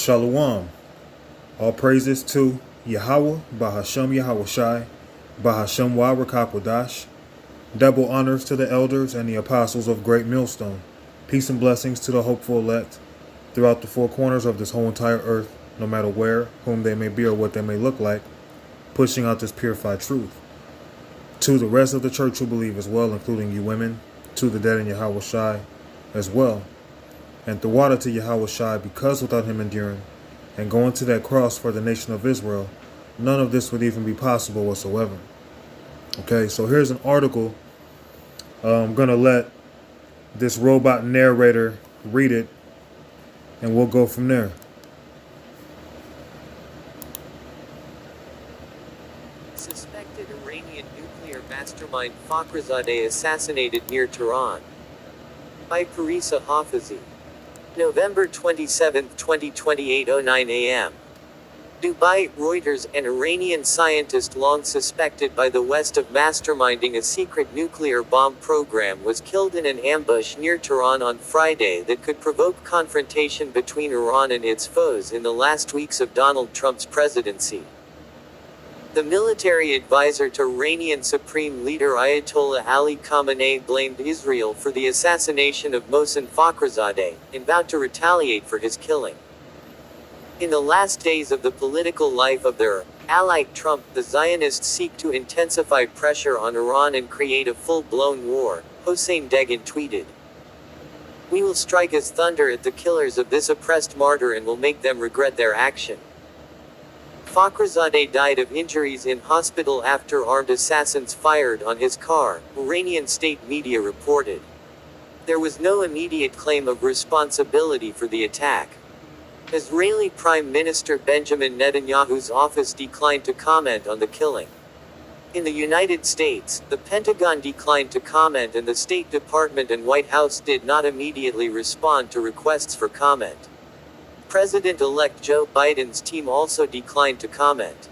Shalom. All praises to Yahweh, Bahashem Yahushai, Bahashem Wa Double honors to the elders and the apostles of Great Millstone. Peace and blessings to the hopeful elect throughout the four corners of this whole entire earth, no matter where, whom they may be, or what they may look like, pushing out this purified truth. To the rest of the church who believe as well, including you women, to the dead in Yahushai as well. And the water to Yahushai, because without him enduring and going to that cross for the nation of Israel, none of this would even be possible whatsoever. Okay, so here's an article. I'm going to let this robot narrator read it, and we'll go from there. Suspected Iranian nuclear mastermind Fakhrizadeh assassinated near Tehran. By Parisa Hafizi. November 27, 2028, 09 a.m. Dubai, Reuters. An Iranian scientist long suspected by the West of masterminding a secret nuclear bomb program was killed in an ambush near Tehran on Friday that could provoke confrontation between Iran and its foes in the last weeks of Donald Trump's presidency. The military advisor to Iranian Supreme Leader Ayatollah Ali Khamenei blamed Israel for the assassination of Mohsen Fakhrizadeh, and vowed to retaliate for his killing. In the last days of the political life of their ally Trump, the Zionists seek to intensify pressure on Iran and create a full-blown war, Hossein Degin tweeted. "We will strike as thunder at the killers of this oppressed martyr and will make them regret their action." Fakhrizadeh died of injuries in hospital after armed assassins fired on his car, Iranian state media reported. There was no immediate claim of responsibility for the attack. Israeli Prime Minister Benjamin Netanyahu's office declined to comment on the killing. In the United States, the Pentagon declined to comment, and the State Department and White House did not immediately respond to requests for comment. President-elect Joe Biden's team also declined to comment.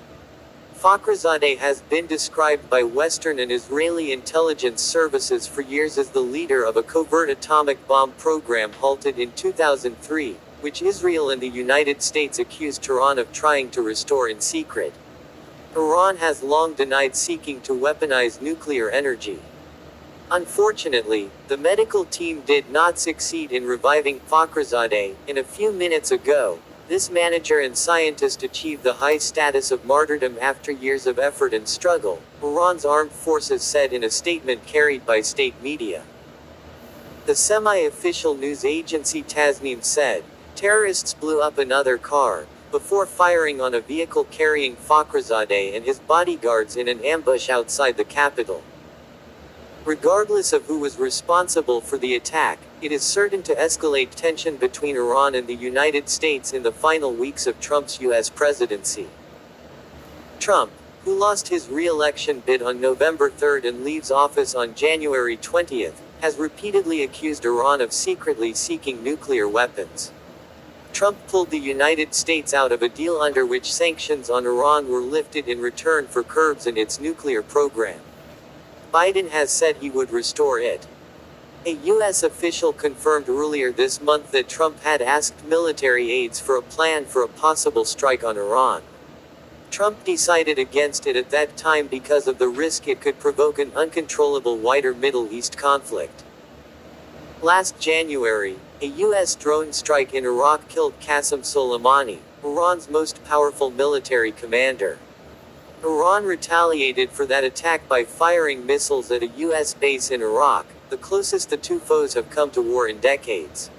Fakhrizadeh has been described by Western and Israeli intelligence services for years as the leader of a covert atomic bomb program halted in 2003, which Israel and the United States accused Tehran of trying to restore in secret. Iran has long denied seeking to weaponize nuclear energy. Unfortunately, the medical team did not succeed in reviving Fakhrizadeh. In a few minutes ago, this manager and scientist achieved the high status of martyrdom after years of effort and struggle, Iran's armed forces said in a statement carried by state media. The semi-official news agency Tasnim said, terrorists blew up another car, before firing on a vehicle carrying Fakhrizadeh and his bodyguards in an ambush outside the capital. Regardless of who was responsible for the attack, it is certain to escalate tension between Iran and the United States in the final weeks of Trump's U.S. presidency. Trump, who lost his re-election bid on November 3 and leaves office on January 20, has repeatedly accused Iran of secretly seeking nuclear weapons. Trump pulled the United States out of a deal under which sanctions on Iran were lifted in return for curbs in its nuclear program. Biden has said he would restore it. A U.S. official confirmed earlier this month that Trump had asked military aides for a plan for a possible strike on Iran. Trump decided against it at that time because of the risk it could provoke an uncontrollable wider Middle East conflict. Last January, a U.S. drone strike in Iraq killed Qasem Soleimani, Iran's most powerful military commander. Iran retaliated for that attack by firing missiles at a U.S. base in Iraq, the closest the two foes have come to war in decades.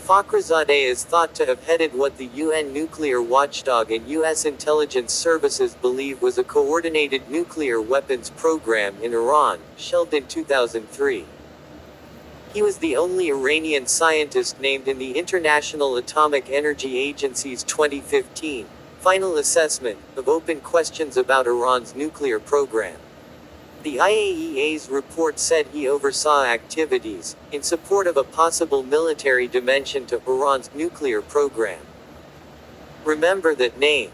Fakhrizadeh is thought to have headed what the UN nuclear watchdog and U.S. intelligence services believe was a coordinated nuclear weapons program in Iran, shelved in 2003. He was the only Iranian scientist named in the International Atomic Energy Agency's 2015 final assessment of open questions about Iran's nuclear program. The IAEA's report said he oversaw activities in support of a possible military dimension to Iran's nuclear program. Remember that name.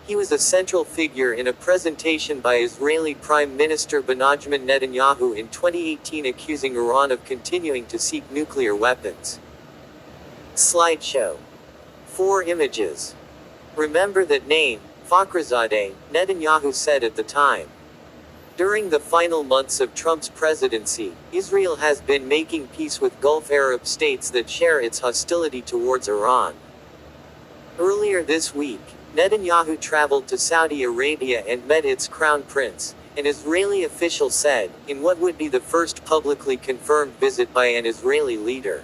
He was a central figure in a presentation by Israeli Prime Minister Benjamin Netanyahu in 2018 accusing Iran of continuing to seek nuclear weapons. Slideshow. 4 images. Remember that name, Fakhrizadeh, Netanyahu said at the time. During the final months of Trump's presidency, Israel has been making peace with Gulf Arab states that share its hostility towards Iran. Earlier this week, Netanyahu traveled to Saudi Arabia and met its crown prince, an Israeli official said, in what would be the first publicly confirmed visit by an Israeli leader.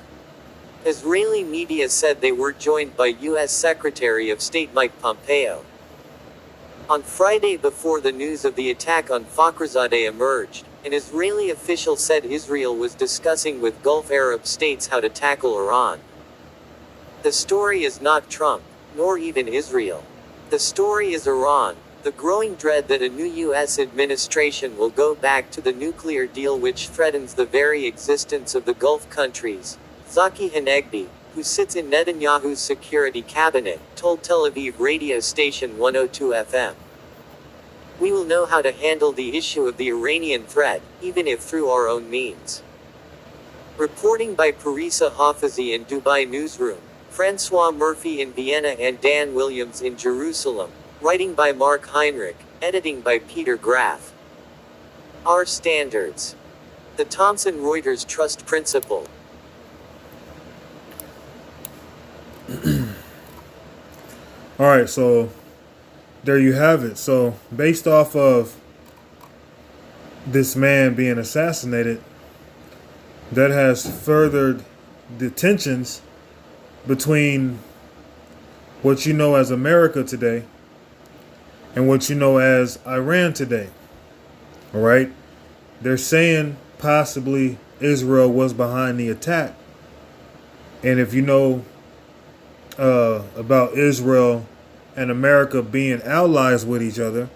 Israeli media said they were joined by U.S. Secretary of State Mike Pompeo. On Friday, before the news of the attack on Fakhrizadeh emerged, an Israeli official said Israel was discussing with Gulf Arab states how to tackle Iran. The story is not Trump, nor even Israel. The story is Iran, the growing dread that a new U.S. administration will go back to the nuclear deal which threatens the very existence of the Gulf countries. Zaki Hanegbi, who sits in Netanyahu's security cabinet, told Tel Aviv radio station 102 FM. We will know how to handle the issue of the Iranian threat, even if through our own means. Reporting by Parisa Hafizi in Dubai Newsroom, Francois Murphy in Vienna and Dan Williams in Jerusalem, writing by Mark Heinrich, editing by Peter Graff. Our standards. The Thomson Reuters Trust Principle. All right, so there you have it. So based off of this man being assassinated, that has furthered the tensions between what you know as America today and what you know as Iran today. All right, they're saying possibly Israel was behind the attack. And if you know about Israel and America being allies with each other,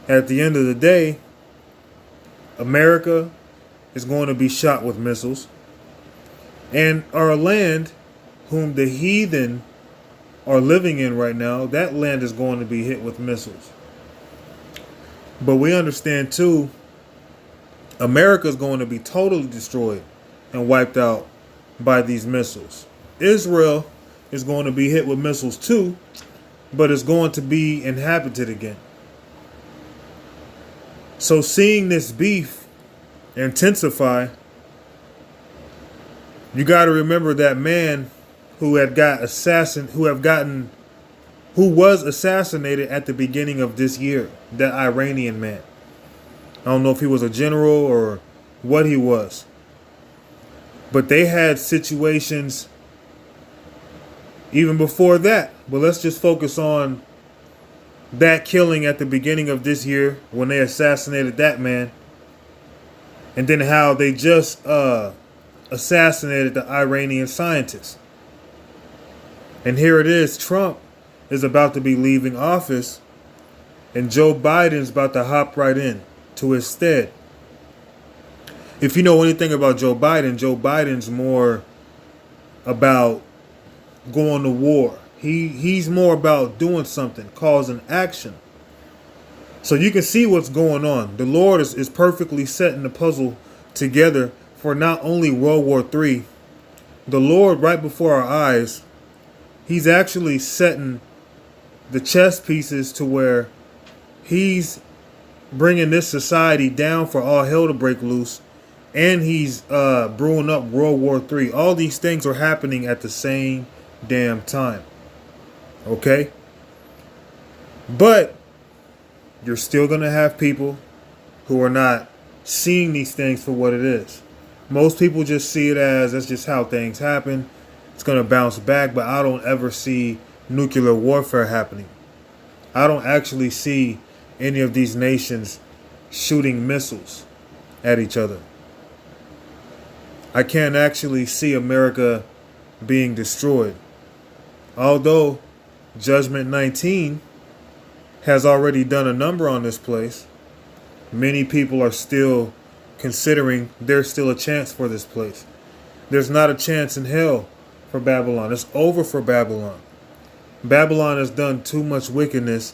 at the end of the day, America is going to be shot with missiles. And our land, whom the heathen are living in right now, that land is going to be hit with missiles. But we understand too, America is going to be totally destroyed and wiped out by these missiles. Israel is going to be hit with missiles too, but it's going to be inhabited again. So seeing this beef intensify, you got to remember that man who was assassinated at the beginning of this year, that Iranian man. I don't know if he was a general or what he was, but they had situations even before that. But let's just focus on that killing at the beginning of this year when they assassinated that man. And then how they just assassinated the Iranian scientist. And here it is, Trump is about to be leaving office and Joe Biden's about to hop right in to his stead. If you know anything about Joe Biden's more about going to war. He's more about doing something, causing action. So you can see what's going on. The Lord is perfectly setting the puzzle together for not only World War III. The Lord, right before our eyes, He's actually setting the chess pieces to where He's bringing this society down for all hell to break loose. And He's brewing up World War III. All these things are happening at the same damn time. Okay? But you're still going to have people who are not seeing these things for what it is. Most people just see it as that's just how things happen. It's going to bounce back, but I don't ever see nuclear warfare happening. I don't actually see any of these nations shooting missiles at each other. I can't actually see America being destroyed. Although Judgment 19 has already done a number on this place, many people are still considering there's still a chance for this place. There's not a chance in hell for Babylon. It's over for Babylon. Babylon has done too much wickedness,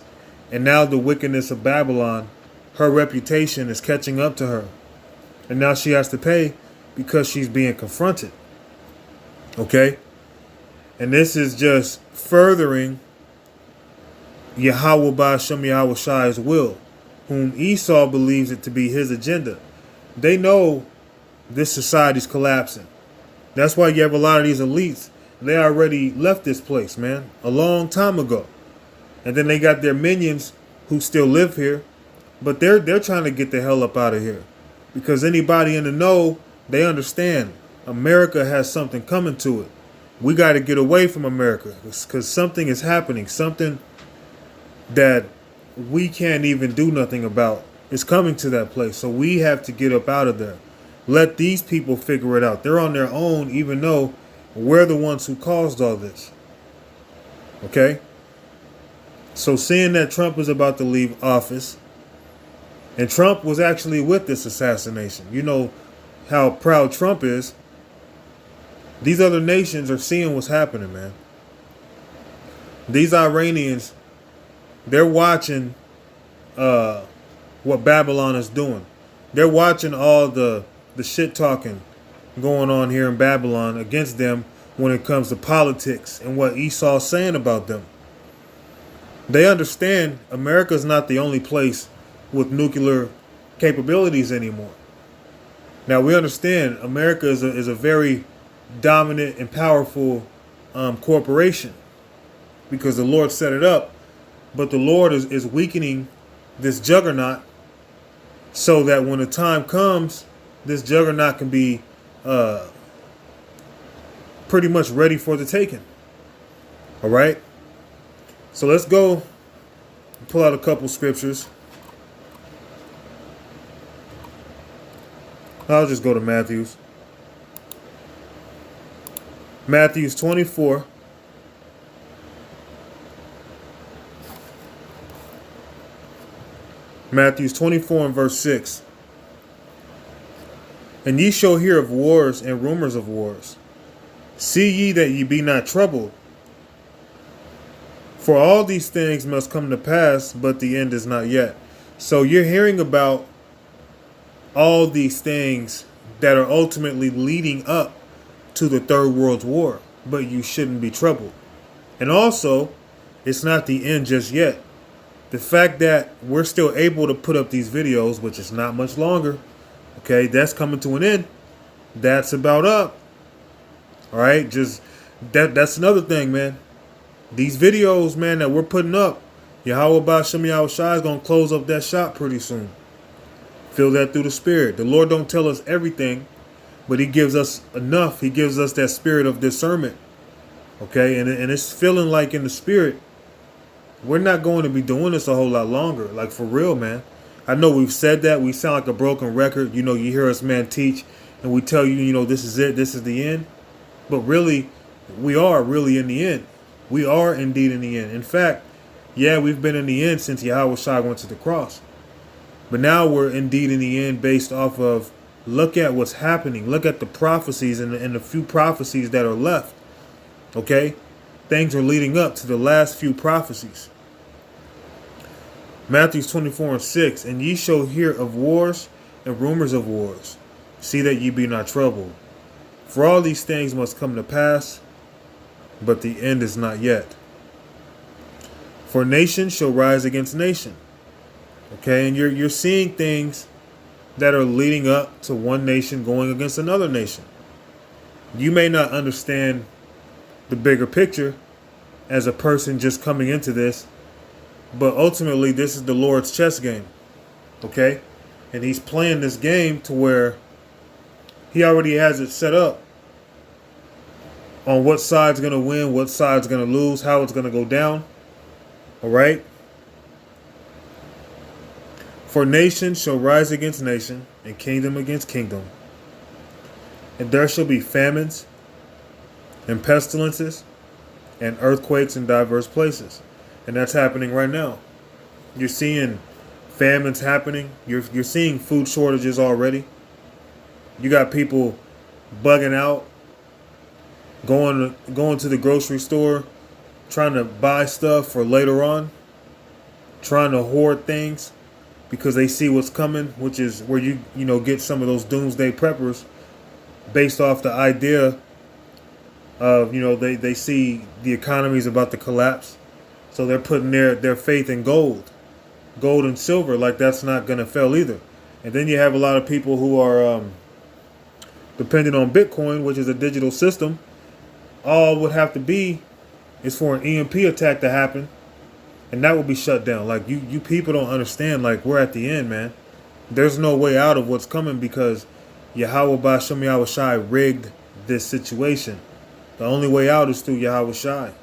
and now the wickedness of Babylon, her reputation is catching up to her. And now she has to pay because she's being confronted. Okay? And this is just furthering Yahweh Ba'ashem Yahweh Shai's will, whom Esau believes it to be his agenda. They know this society's collapsing. That's why you have a lot of these elites. They already left this place, man, a long time ago. And then they got their minions who still live here, but they're trying to get the hell up out of here. Because anybody in the know, they understand America has something coming to it. We got to get away from America because something is happening. Something that we can't even do nothing about is coming to that place. So we have to get up out of there. Let these people figure it out. They're on their own, even though we're the ones who caused all this. Okay? So seeing that Trump is about to leave office, and Trump was actually with this assassination. You know how proud Trump is. These other nations are seeing what's happening, man. These Iranians, they're watching what Babylon is doing. They're watching all the shit talking going on here in Babylon against them when it comes to politics and what Esau's saying about them. They understand America's not the only place with nuclear capabilities anymore. Now we understand America is a very dominant and powerful corporation because the Lord set it up, but the Lord is weakening this juggernaut so that when the time comes, this juggernaut can be pretty much ready for the taking. All right? So let's go pull out a couple scriptures. I'll just go to Matthew's. Matthew's 24. Matthew's 24 and verse 6. And ye shall hear of wars and rumors of wars. See ye that ye be not troubled. For all these things must come to pass, but the end is not yet. So you're hearing about all these things that are ultimately leading up to the Third World War, but you shouldn't be troubled. And also, it's not the end just yet. The fact that we're still able to put up these videos, which is not much longer, okay, that's coming to an end. That's about up. All right, just that's another thing, man. These videos, man, that we're putting up, Yahweh Ba'ashem Yahweh Shai is going to close up that shop pretty soon. Feel that through the Spirit. The Lord don't tell us everything, but He gives us enough. He gives us that spirit of discernment. Okay, and it's feeling like in the Spirit, we're not going to be doing this a whole lot longer. Like, for real, man. I know we've said that. We sound like a broken record. You know, you hear us, man, teach, and we tell you, you know, this is it. This is the end. But really, we are really in the end. We are indeed in the end. In fact, yeah, we've been in the end since Yahweh Shai went to the cross. But now we're indeed in the end based off of, look at what's happening. Look at the prophecies and the few prophecies that are left. Okay? Things are leading up to the last few prophecies. Matthew 24 and 6. And ye shall hear of wars and rumors of wars. See that ye be not troubled. For all these things must come to pass, but the end is not yet. For nation shall rise against nation. Okay, and you're seeing things that are leading up to one nation going against another nation. You may not understand the bigger picture as a person just coming into this, but ultimately this is the Lord's chess game. Okay? And He's playing this game to where He already has it set up on what side's going to win, what side's going to lose, how it's going to go down. All right? For nation shall rise against nation, and kingdom against kingdom. And there shall be famines, and pestilences, and earthquakes in diverse places. And that's happening right now. You're seeing famines happening. You're seeing food shortages already. You got people bugging out, going to the grocery store, trying to buy stuff for later on, trying to hoard things because they see what's coming, which is where you get some of those doomsday preppers based off the idea They see the economy is about to collapse, so they're putting their faith in gold and silver, like that's not going to fail either. And then you have a lot of people who are dependent on Bitcoin, which is a digital system. All would have to be is for an EMP attack to happen, and that will be shut down. Like you people don't understand. Like, we're at the end, man. There's no way out of what's coming because Yahweh Ba'Shem Yahweh Shai rigged this situation. The only way out is through Yahweh Shai.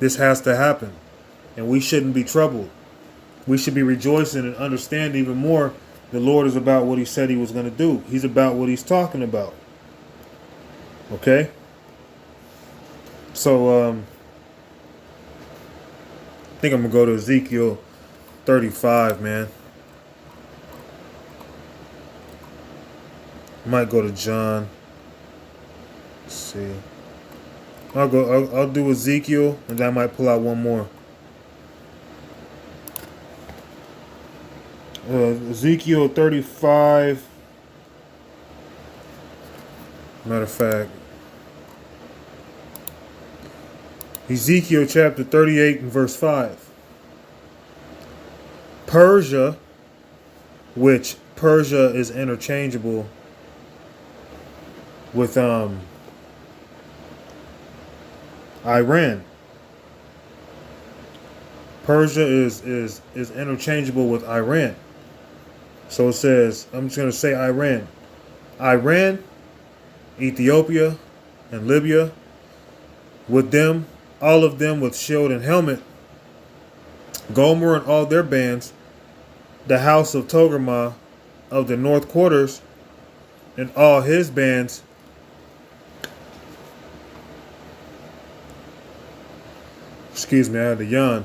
This has to happen, and we shouldn't be troubled. We should be rejoicing and understand even more. The Lord is about what He said He was going to do. He's about what He's talking about. Okay? So, I think I'm going to go to Ezekiel 35, man. Might go to John. Let's see. I'll do Ezekiel, and then I might pull out one more. Ezekiel 35. Matter of fact, Ezekiel chapter 38 and verse 5. Persia, which Persia is interchangeable with Iran. Persia is interchangeable with Iran. So it says, I'm just going to say Iran. Iran, Ethiopia, and Libya, with them, all of them with shield and helmet, Gomer and all their bands, the house of Togarmah of the north quarters, and all his bands, excuse me, I had to yawn.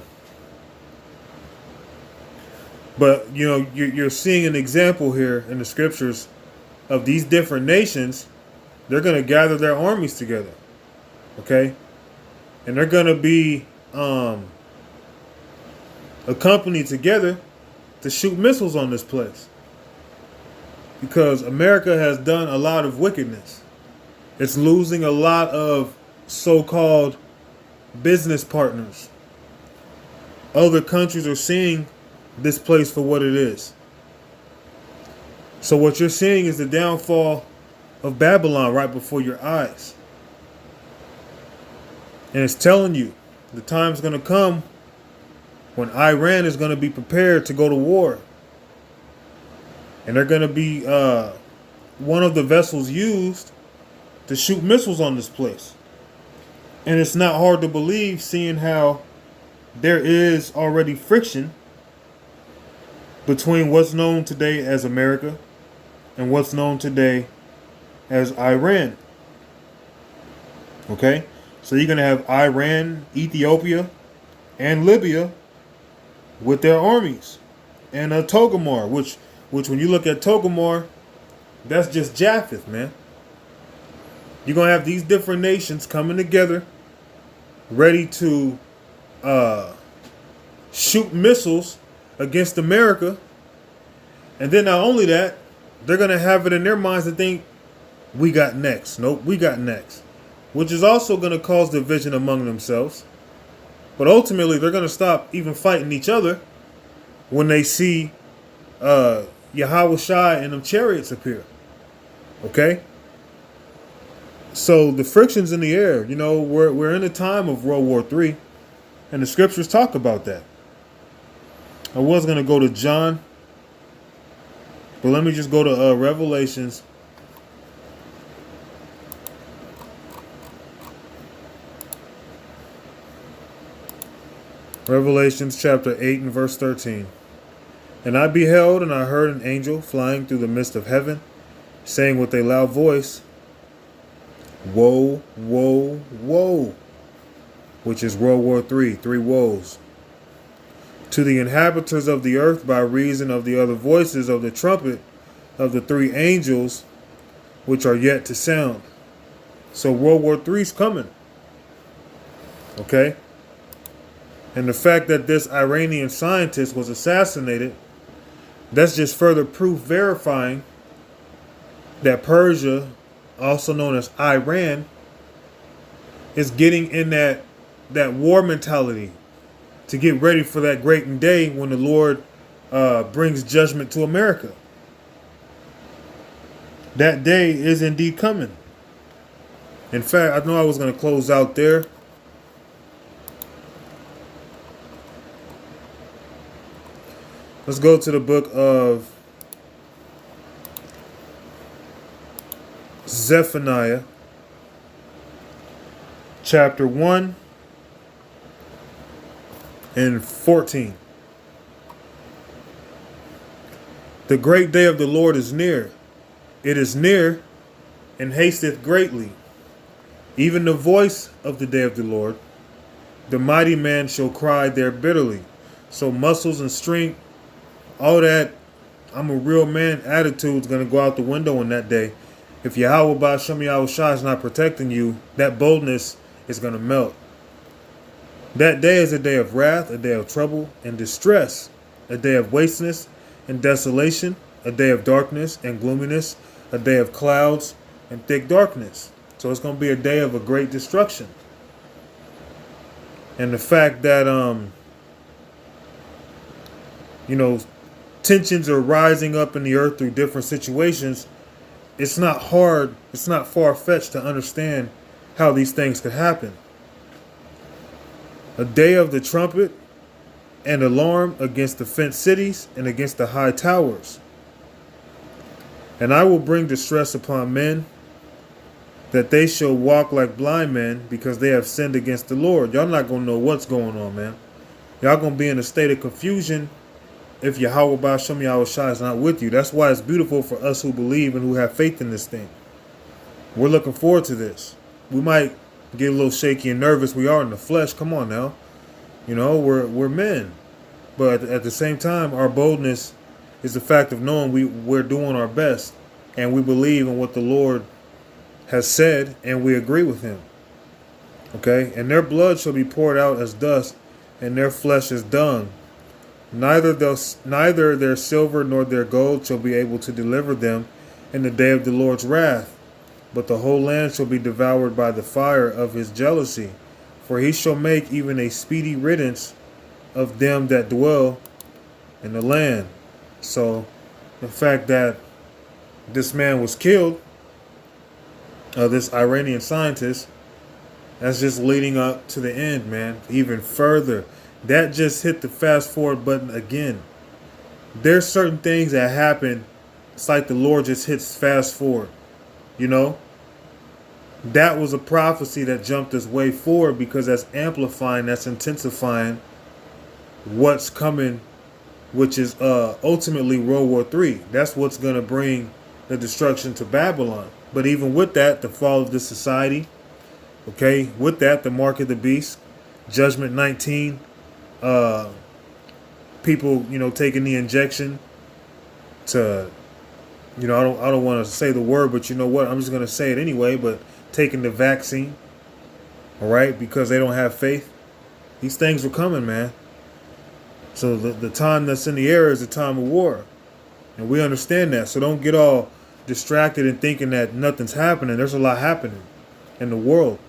But, you're seeing an example here in the scriptures of these different nations. They're going to gather their armies together. Okay? And they're going to be accompanied together to shoot missiles on this place. Because America has done a lot of wickedness. It's losing a lot of so-called business partners. Other countries are seeing this place for what it is. So what you're seeing is the downfall of Babylon right before your eyes. And it's telling you the time's going to come when Iran is going to be prepared to go to war. And they're going to be one of the vessels used to shoot missiles on this place. And it's not hard to believe, seeing how there is already friction between what's known today as America and what's known today as Iran. Okay? So you're going to have Iran, Ethiopia, and Libya with their armies. And Togarmah, which when you look at Togarmah, that's just Japheth, man. You're going to have these different nations coming together, ready to shoot missiles against America. And then not only that, they're going to have it in their minds to think, we got next. Nope, we got next. Which is also going to cause division among themselves. But ultimately, they're going to stop even fighting each other when they see Yahweh Shai and them chariots appear. Okay? So the friction's in the air. We're in a time of World War III. And the scriptures talk about that. I was going to go to John, but let me just go to Revelations. Revelations chapter 8 and verse 13. And I beheld, and I heard an angel flying through the midst of heaven, saying with a loud voice, Woe, woe, woe, which is World War III, three woes, to the inhabitants of the earth by reason of the other voices of the trumpet of the three angels which are yet to sound. So World War III is coming. Okay? And the fact that this Iranian scientist was assassinated, that's just further proof verifying that Persia, also known as Iran, It's getting in that war mentality to get ready for that great day when the Lord brings judgment to America. That day is indeed coming. In fact, I know I was going to close out there. Let's go to the book of Zephaniah, chapter 1 and 14. The great day of the Lord is near. It is near and hasteth greatly. Even the voice of the day of the Lord. The mighty man shall cry there bitterly. So muscles and strength, all that I'm a real man attitude is going to go out the window on that day. If Yahweh Ba'ashem Yahweh Shai is not protecting you, that boldness is going to melt. That day is a day of wrath, a day of trouble and distress, a day of wasteness and desolation, a day of darkness and gloominess, a day of clouds and thick darkness. So it's going to be a day of a great destruction. And the fact that, tensions are rising up in the earth through different situations, it's not hard, it's not far-fetched to understand how these things could happen. A day of the trumpet and alarm against the fenced cities and against the high towers. And I will bring distress upon men, that they shall walk like blind men, because they have sinned against the Lord. Y'all not going to know what's going on, man. Y'all going to be in a state of confusion if Yahweh Ba'ashem Yahweh Shai is not with you. That's why it's beautiful for us who believe and who have faith in this thing. We're looking forward to this. We might get a little shaky and nervous. We are in the flesh. Come on now. We're men. But at the same time, our boldness is the fact of knowing we're doing our best. And we believe in what the Lord has said, and we agree with him. Okay? And their blood shall be poured out as dust, and their flesh as dung. Neither their silver nor their gold shall be able to deliver them in the day of the Lord's wrath. But the whole land shall be devoured by the fire of his jealousy. For he shall make even a speedy riddance of them that dwell in the land. So the fact that this man was killed, this Iranian scientist, that's just leading up to the end, man. Even further. That just hit the fast forward button again. There's certain things that happen. It's like the Lord just hits fast forward. That was a prophecy that jumped us way forward, because that's amplifying, that's intensifying what's coming, which is ultimately World War III. That's what's going to bring the destruction to Babylon. But even with that, the fall of this society, okay, with that, the mark of the beast, Judgment 19, people, taking the injection to, I don't want to say the word, but you know what? I'm just going to say it anyway, but taking the vaccine, all right, because they don't have faith. These things are coming, man. So the time that's in the air is the time of war. And we understand that. So don't get all distracted and thinking that nothing's happening. There's a lot happening in the world.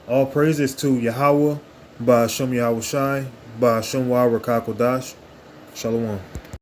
All praises to Yahweh, Ba'ashem Yahweh Shai, Ba'ashem Wa Rakakodash. Shalom.